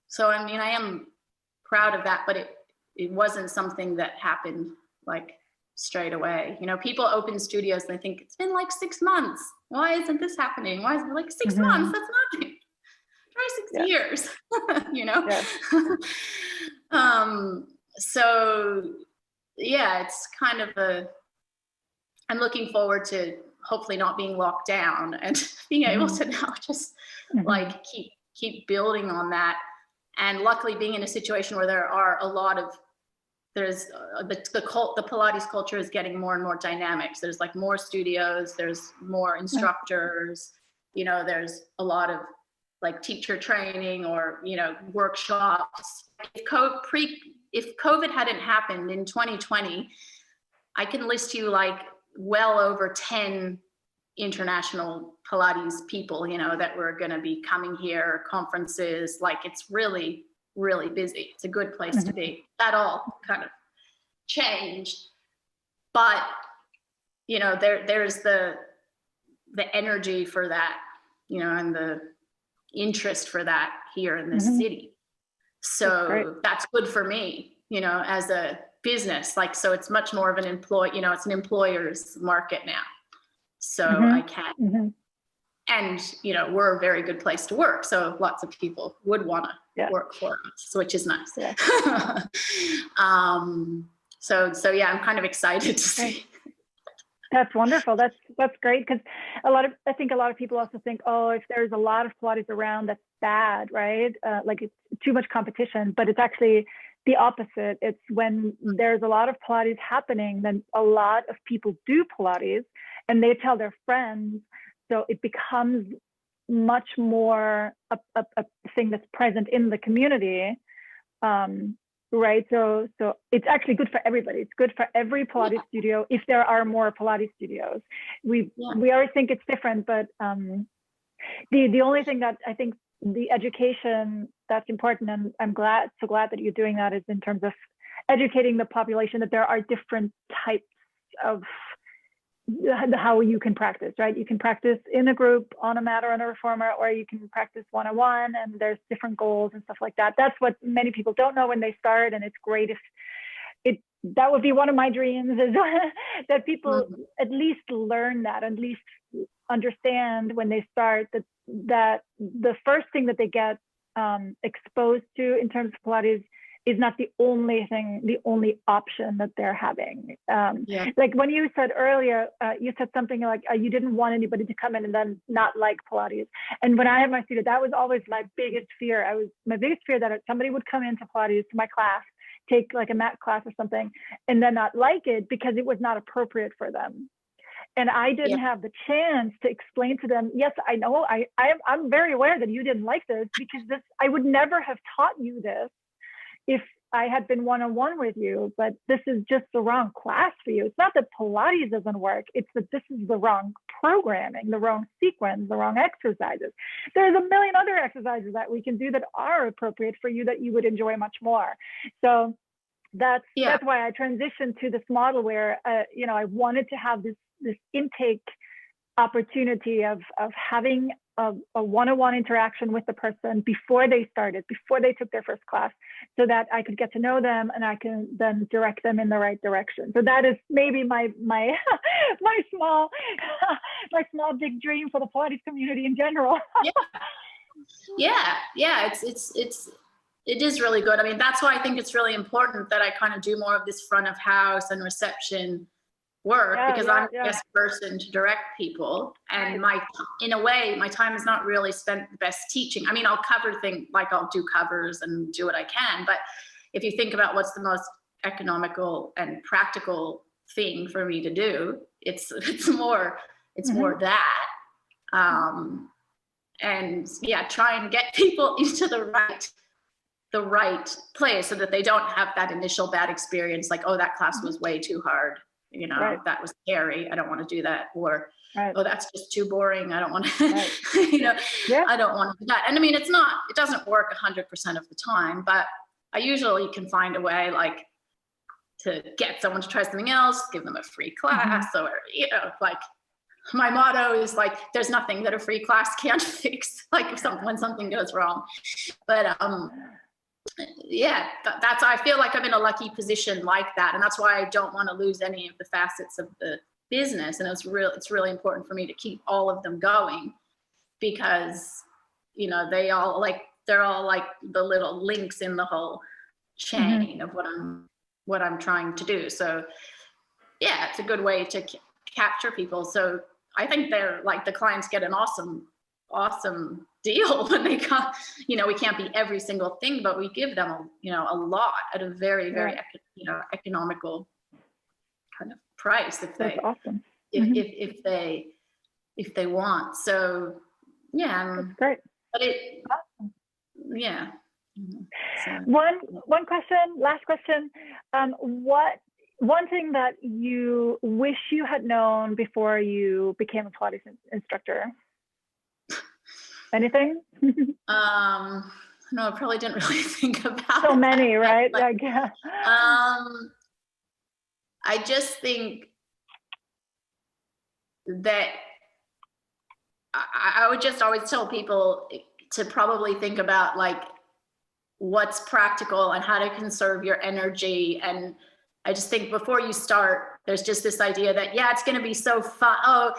So, I mean, I am proud of that, but it wasn't something that happened like straight away. You know, people open studios and they think it's been like 6 months. Why isn't this happening? Why is it like 6 months? That's nothing. Try 6 years, you know? So yeah, it's kind of I'm looking forward to hopefully not being locked down and being able to now just like keep building on that. And luckily being in a situation where there are a lot of, there's the Pilates culture is getting more and more dynamic. So there's like more studios, there's more instructors, you know, there's a lot of like teacher training or, you know, workshops. If COVID hadn't happened in 2020, I can list you like well over 10 international Pilates people, you know, that were going to be coming here, conferences. Like it's really, really busy. It's a good place to be. That all kind of changed. But, you know, there's the energy for that, you know, and the interest for that here in this city. So that's good for me, you know, as a business. Like, so it's much more of an it's an employer's market now. So I can, and, you know, we're a very good place to work. So lots of people would want to work for us, which is nice. So yeah, I'm kind of excited to see. That's wonderful. That's great, because I think a lot of people also think, oh, if there's a lot of Pilates around, that's bad, right? Like it's too much competition, but it's actually the opposite. It's when there's a lot of Pilates happening, then a lot of people do Pilates and they tell their friends. So it becomes much more a thing that's present in the community. Right. So it's actually good for everybody. It's good for every Pilates studio if there are more Pilates studios. We always think it's different, but the only thing that I think the education that's important, and I'm so glad that you're doing that, is in terms of educating the population that there are different types of how you can practice, right? You can practice in a group on a mat or on a reformer, or you can practice one-on-one, and there's different goals and stuff like that. That's what many people don't know when they start, and it's great if that would be one of my dreams, is that people at least learn that, at least understand when they start that the first thing that they get exposed to in terms of Pilates is not the only thing, the only option that they're having. Like when you said earlier, you said something like you didn't want anybody to come in and then not like Pilates. And when I had my studio, that was always my biggest fear. My biggest fear that somebody would come into Pilates, to my class, take like a mat class or something, and then not like it because it was not appropriate for them. And I didn't have the chance to explain to them, yes, I know, I'm very aware that you didn't like this, because I would never have taught you this if I had been one-on-one with you, but this is just the wrong class for you. It's not that Pilates doesn't work, it's that this is the wrong programming, the wrong sequence, the wrong exercises. There's a million other exercises that we can do that are appropriate for you that you would enjoy much more. So that's why I transitioned to this model where, I wanted to have this intake opportunity of having a one-on-one interaction with the person before they took their first class, so that I could get to know them and I can then direct them in the right direction. So that is maybe my my small big dream for the Pilates community in general. It is really good. I mean, that's why I think it's really important that I kind of do more of this front of house and reception work, because I'm the best person to direct people, and in a way my time is not really spent the best teaching. I mean, I'll cover things, like I'll do covers and do what I can, but if you think about what's the most economical and practical thing for me to do, it's more that, and try and get people into the right place so that they don't have that initial bad experience, like, oh, that class was way too hard. That was scary, I don't want to do that, or oh, that's just too boring, I don't want to I don't want to do that. And I mean, it doesn't work 100% of the time, but I usually can find a way, like, to get someone to try something else, give them a free class, or like, my motto is like, there's nothing that a free class can't fix, like when something goes wrong. But that's, I feel like I'm in a lucky position like that, and that's why I don't want to lose any of the facets of the business. And it's really important for me to keep all of them going, because they're all like the little links in the whole chain of what I'm trying to do. So it's a good way to capture people. So I think they're like, the clients get an awesome deal when they come. We can't be every single thing, but we give them a lot at a very, very economical kind of price if they if they want. So that's great. But So. One question, last question. One thing that you wish you had known before you became a Pilates instructor? Anything? No, I probably didn't really think about so many, right? But, I just think that I would just always tell people to probably think about, like, what's practical and how to conserve your energy. And I just think before you start, there's just this idea that, it's going to be so fun. Oh,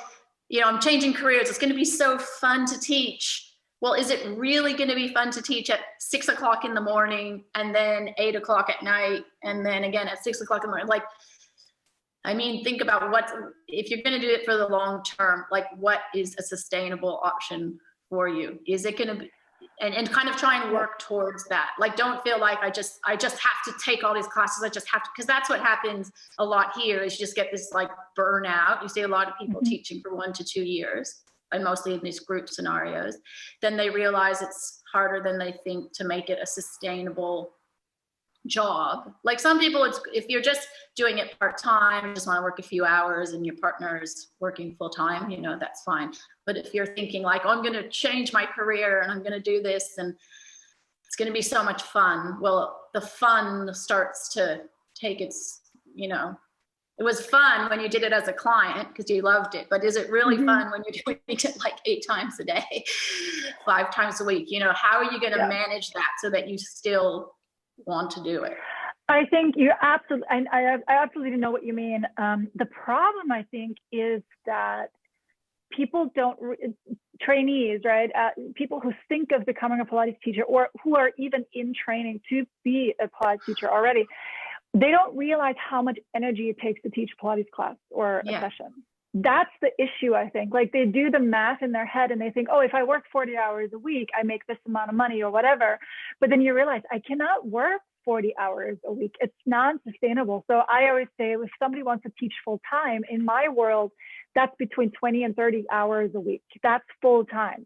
I'm changing careers, it's going to be so fun to teach. well, is it really going to be fun to teach at 6 o'clock in the morning and then 8 o'clock at night and then again at 6 o'clock in the morning? Like, I mean, think about if you're going to do it for the long term, like what is a sustainable option for you? Is it going to be, and kind of try and work towards that. Like, don't feel like I just have to take all these classes. I just have to, because that's what happens a lot here is you just get this like burnout. You see a lot of people teaching for 1 to 2 years, and mostly in these group scenarios. Then they realize it's harder than they think to make it a sustainable job. Like some people, if you're just doing it part-time, you just want to work a few hours and your partner's working full-time, you know, that's fine. But if you're thinking like, oh, I'm going to change my career and I'm going to do this and it's going to be so much fun. Well, the fun starts to take its, you know, it was fun when you did it as a client because you loved it, but is it really fun when you're doing it like 8 times a day, 5 times a week? You know, how are you going to manage that so that you still want to do it? I think you absolutely, I absolutely know what you mean. The problem, I think, is that people don't, trainees, right? People who think of becoming a Pilates teacher or who are even in training to be a Pilates teacher already, they don't realize how much energy it takes to teach a Pilates class or a session. That's the issue, I think. Like they do the math in their head and they think, oh, if I work 40 hours a week, I make this amount of money or whatever. But then you realize I cannot work 40 hours a week. It's non-sustainable. So I always say if somebody wants to teach full time, in my world, that's between 20 and 30 hours a week. That's full time.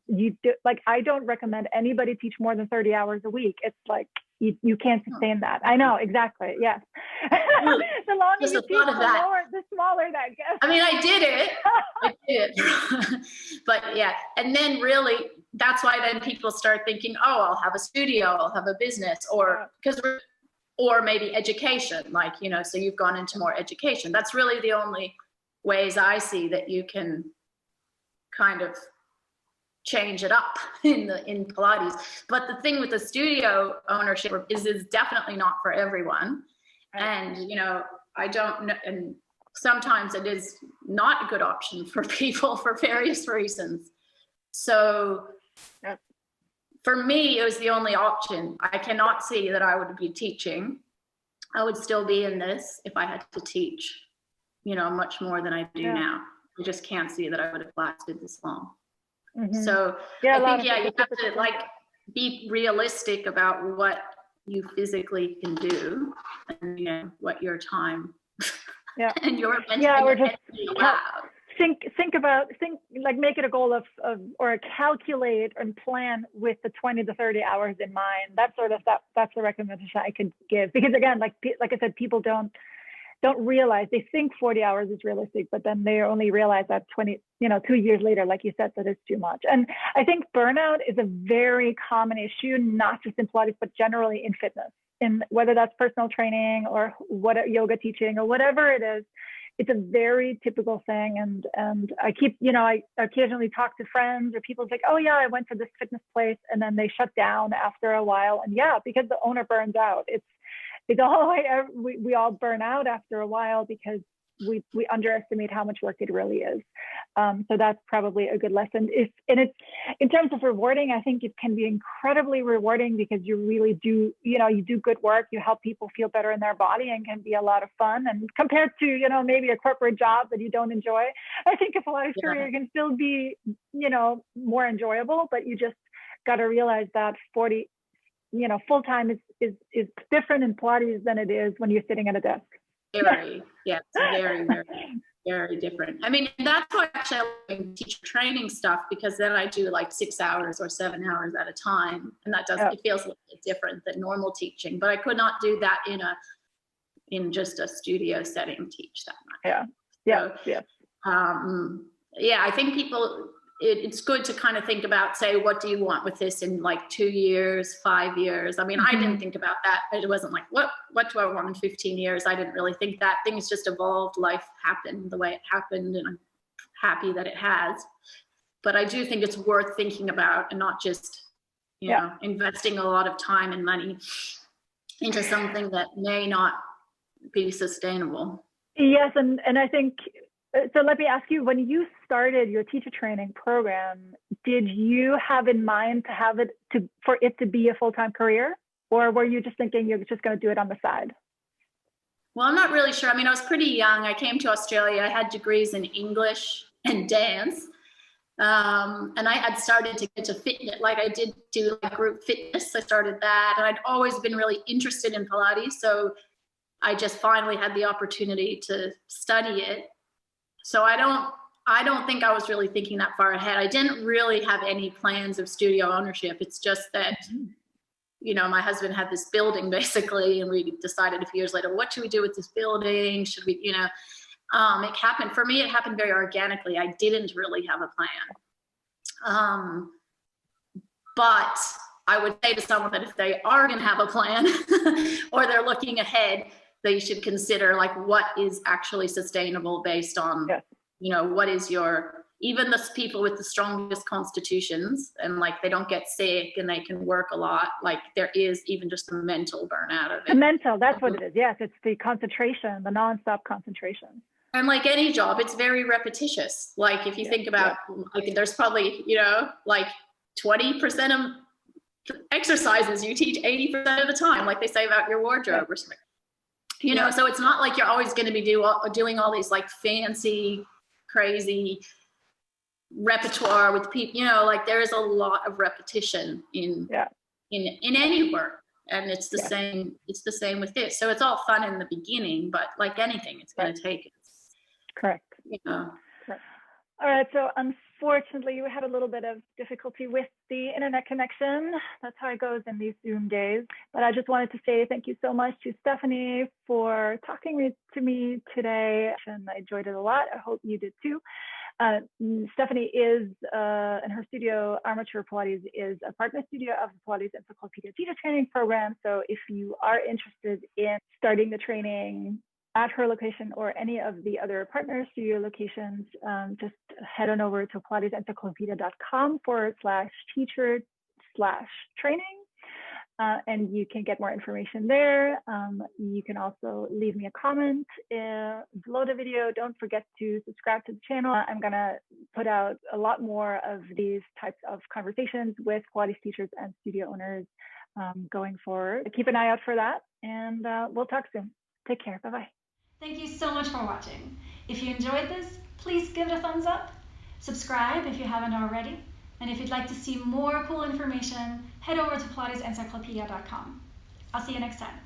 I don't recommend anybody teach more than 30 hours a week. It's like, you can't sustain that. I know, exactly. Yes. The longer you teach, the smaller that gets. I mean, I did it. But yeah. And then really, that's why then people start thinking, oh, I'll have a studio, I'll have a business, or maybe education, like, you know, so you've gone into more education. That's really the only ways I see that you can kind of change it up in Pilates. But the thing with the studio ownership is definitely not for everyone. Right. And, you know, I don't know, and sometimes it is not a good option for people for various reasons. So for me, it was the only option. I cannot see that I would be teaching. I would still be in this if I had to teach, you know, much more than I do now. I just can't see that I would have lasted this long. So I think, you have to like be realistic about what you physically can do and, you know, what your time and your make it a goal of or calculate and plan with the 20 to 30 hours in mind. That's the recommendation I could give, because again, like I said, people don't realize, they think 40 hours is realistic, but then they only realize that 2 years later, like you said, that is too much. And I think burnout is a very common issue, not just in Pilates, but generally in fitness, in whether that's personal training or yoga teaching or whatever it is. It's a very typical thing. And I keep, I occasionally talk to friends or people like, oh yeah, I went to this fitness place, and then they shut down after a while. And because the owner burns out. We all burn out after a while because we underestimate how much work it really is. So that's probably a good lesson. It's in terms of rewarding, I think it can be incredibly rewarding because you really do, you do good work, you help people feel better in their body, and can be a lot of fun. And compared to, maybe a corporate job that you don't enjoy, I think a Pilates career can still be, more enjoyable, but you just got to realize that full time is different in Pilates than it is when you're sitting at a desk. Very, it's very, very, very different. I mean, that's why actually I like teacher training stuff, because then I do like 6 hours or 7 hours at a time, and that it feels a little bit different than normal teaching. But I could not do that in just a studio setting, teach that much. I think people. It's good to kind of think about, say, what do you want with this in like 2 years, 5 years? I mean, I didn't think about that. It wasn't like, what do I want in 15 years? I didn't really think that. Things just evolved. Life happened the way it happened, and I'm happy that it has. But I do think it's worth thinking about, and not just, investing a lot of time and money into something that may not be sustainable. Yes, and I think, so let me ask you, when you started your teacher training program, did you have in mind to have it for it to be a full-time career, or were you just thinking you're just going to do it on the side? Well, I'm not really sure. I mean, I was pretty young. I came to Australia. I had degrees in English and dance. And I had started to get to fitness, like I did do like group fitness. I started that, and I'd always been really interested in Pilates. So I just finally had the opportunity to study it. So I don't think I was really thinking that far ahead. I didn't really have any plans of studio ownership. It's just that, you know, my husband had this building basically, and we decided a few years later, what should we do with this building? Should we, you know, it happened for me. It happened very organically. I didn't really have a plan. But I would say to someone that if they are going to have a plan or they're looking ahead, they should consider like what is actually sustainable based on, you know, what is your, even the people with the strongest constitutions and like they don't get sick and they can work a lot, like there is even just the mental burnout of it. The mental, that's what it is. Yes, it's the concentration, the nonstop concentration. And like any job, it's very repetitious. Like if you think about, like there's probably, you know, like 20% of exercises you teach 80% of the time, like they say about your wardrobe or something. You know, so it's not like you're always going to be doing all these like fancy, crazy repertoire with people, you know, like there is a lot of repetition in any work, and it's the same. It's the same with this. So it's all fun in the beginning, but like anything, it's going to take it. Correct. You know. Correct. All right. So unfortunately, we had a little bit of difficulty with the internet connection. That's how it goes in these Zoom days. But I just wanted to say thank you so much to Stephanie for talking to me today. And I enjoyed it a lot. I hope you did too. Stephanie is, in her studio, Armature Pilates, is a partner studio of the Pilates Encyclopedia teacher training program. So if you are interested in starting the training at her location or any of the other partner studio locations, just head on over to pilatesencyclopedia.com/teacher/training. And you can get more information there. You can also leave me a comment below the video. Don't forget to subscribe to the channel. I'm gonna put out a lot more of these types of conversations with Pilates teachers and studio owners going forward. Keep an eye out for that, and we'll talk soon. Take care, bye-bye. Thank you so much for watching. If you enjoyed this, please give it a thumbs up. Subscribe if you haven't already. And if you'd like to see more cool information, head over to pilatesencyclopedia.com. I'll see you next time.